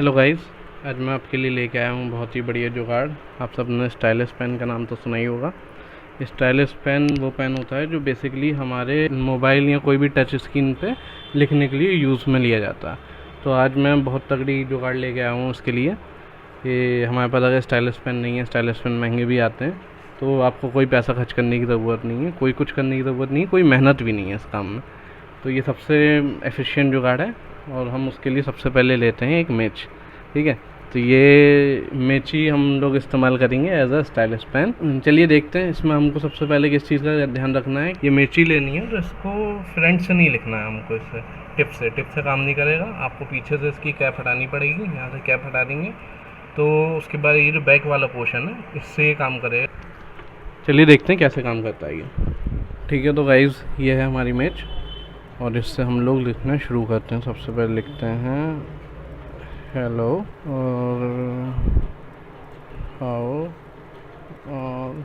Hello guys, आज मैं आपके लिए लेके आया हूँ बहुत ही बढ़िया जुगाड़। आप सबने स्टाइलस पेन का नाम तो सुना ही होगा। स्टाइलस पेन वो पेन होता है जो बेसिकली हमारे मोबाइल या कोई भी टच स्क्रीन पे लिखने के लिए यूज़ में लिया जाता है। तो आज मैं बहुत तगड़ी जुगाड़ लेके आया हूँ उसके लिए। ये हमारे पास अगर स्टाइलस पेन नहीं है, स्टाइलस पेन महंगे भी आते हैं, तो आपको कोई पैसा खर्च करने की ज़रूरत नहीं है, कोई कुछ करने की ज़रूरत नहीं है, कोई मेहनत भी नहीं है इस काम में। तो ये सबसे एफिशिएंट जुगाड़ है और हम उसके लिए सबसे पहले लेते हैं एक मेच। ठीक है, तो ये मेची हम लोग इस्तेमाल करेंगे एज अ स्टाइलिश पेन। चलिए देखते हैं इसमें हमको सबसे पहले किस चीज़ का ध्यान रखना है। ये मेची लेनी है तो इसको फ्रंट से नहीं लिखना है हमको, इससे टिप से काम नहीं करेगा। आपको पीछे से इसकी कैप हटानी पड़ेगी। यहाँ से कैप हटा देंगे तो उसके बाद ये जो बैक वाला पोर्शन है इससे ये काम करेगा। चलिए देखते हैं कैसे काम करता है ये। ठीक है, तो गाइज़ ये है हमारी मेच और इससे हम लोग लिखना शुरू करते हैं। सबसे पहले लिखते हैं हेलो और हाउ। और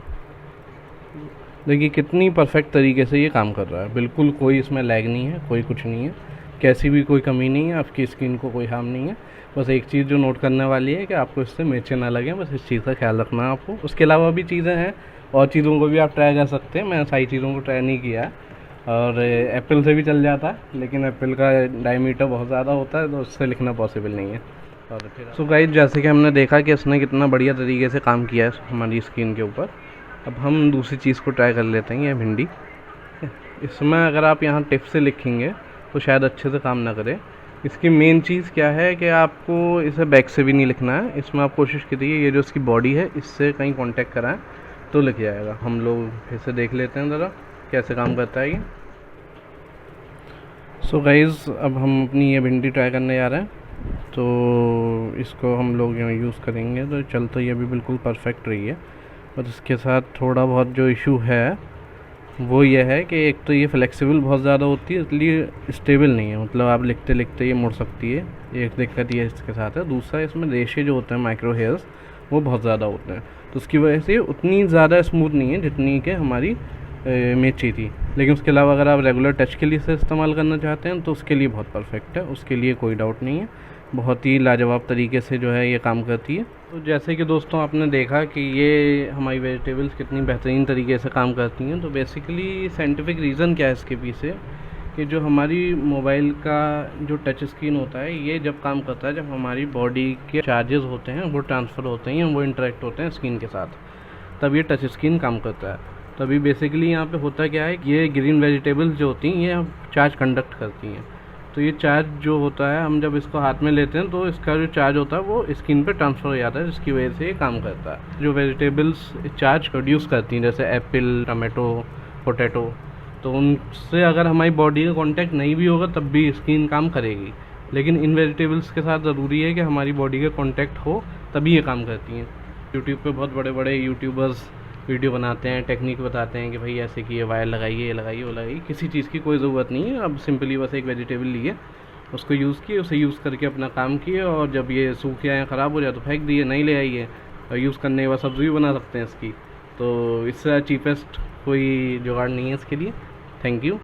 देखिए कितनी परफेक्ट तरीके से ये काम कर रहा है। बिल्कुल कोई इसमें लैग नहीं है, कोई कुछ नहीं है, कैसी भी कोई कमी नहीं है, आपकी स्किन को कोई हार्म नहीं है। बस एक चीज़ जो नोट करने वाली है कि आपको इससे मिर्चें ना लगें, बस इस चीज़ का ख्याल रखना है आपको। उसके अलावा भी चीज़ें हैं और चीज़ों को भी आप ट्राई कर सकते हैं। मैंने सारी चीज़ों को ट्राई नहीं किया और एप्पल से भी चल जाता है, लेकिन एप्पल का डायमीटर बहुत ज़्यादा होता है तो उससे लिखना पॉसिबल नहीं है। और फिर सो गाइस, जैसे कि हमने देखा कि इसने कितना बढ़िया तरीके से काम किया है हमारी स्किन के ऊपर। अब हम दूसरी चीज़ को ट्राई कर लेते हैं, ये भिंडी। इसमें अगर आप यहाँ टिप से लिखेंगे तो शायद अच्छे से काम ना करे। इसकी मेन चीज़ क्या है कि आपको इसे बैक से भी नहीं लिखना है। इसमें आप कोशिश करिए ये जो इसकी बॉडी है इससे कहीं कांटेक्ट कराएं तो लिख जाएगा। हम लोग फिर से देख लेते हैं ज़रा कैसे काम करता है ये। सो गाइज़, अब हम अपनी ये भिंडी ट्राई करने जा रहे हैं। तो इसको हम लोग यहाँ यूज़ करेंगे तो चल तो ये भी बिल्कुल परफेक्ट रही है। बट इसके साथ थोड़ा बहुत जो इशू है वो ये है कि एक तो ये फ्लेक्सिबल बहुत ज़्यादा होती है, इसलिए स्टेबल नहीं है। मतलब आप लिखते लिखते ये मुड़ सकती है, एक दिक्कत ये इसके साथ है। दूसरा, इसमें रेशे जो होते हैं माइक्रो हेयर्स वो बहुत ज़्यादा होते हैं, तो उसकी वजह से उतनी ज़्यादा स्मूथ नहीं है जितनी कि हमारी मेची थी। लेकिन उसके अलावा अगर आप रेगुलर टच के लिए इसे इस्तेमाल करना चाहते हैं तो उसके लिए बहुत परफेक्ट है, उसके लिए कोई डाउट नहीं है। बहुत ही लाजवाब तरीके से जो है ये काम करती है। तो जैसे कि दोस्तों आपने देखा कि ये हमारी वेजिटेबल्स कितनी बेहतरीन तरीके से काम करती हैं। तो बेसिकली साइंटिफिक रीज़न क्या है इसके पीछे कि जो हमारी मोबाइल का जो टच स्क्रीन होता है ये जब काम करता है, जब हमारी बॉडी के चार्जेस होते हैं वो ट्रांसफ़र होते हैं, वो इंटरेक्ट होते हैं स्क्रीन के साथ, तब ये टच स्क्रीन काम करता है। तो अभी बेसिकली यहाँ पे होता क्या है कि ये ग्रीन वेजिटेबल्स जो होती हैं ये चार्ज कंडक्ट करती हैं। तो ये चार्ज जो होता है, हम जब इसको हाथ में लेते हैं तो इसका जो चार्ज होता है वो स्किन पे ट्रांसफ़र हो जाता है, जिसकी वजह से ये काम करता है। जो वेजिटेबल्स चार्ज प्रोड्यूस करती हैं जैसे एप्पल, टमाटो, पोटैटो, तो उनसे अगर हमारी बॉडी का कांटेक्ट नहीं भी होगा तब भी स्किन काम करेगी। लेकिन इन वेजिटेबल्स के साथ ज़रूरी है कि हमारी बॉडी का कांटेक्ट हो तभी ये काम करती हैं। यूट्यूब पे बहुत बड़े बड़े यूट्यूबर्स वीडियो बनाते हैं, टेक्निक बताते हैं कि भाई ऐसे कि ये वायर लगाइए, ये लगाइए, वो लगाइए। किसी चीज़ की कोई ज़रूरत नहीं है। अब सिंपली बस एक वेजिटेबल लिए, उसको यूज़ किए, उसे यूज़ करके अपना काम किए और जब ये सूख जाए, ख़राब हो जाए तो फेंक दिए, नहीं ले आइए। और यूज़ करने के बाद सब्ज़ी भी बना सकते हैं इसकी। तो इससे चीपेस्ट कोई जुगाड़ नहीं है इसके लिए। Thank you.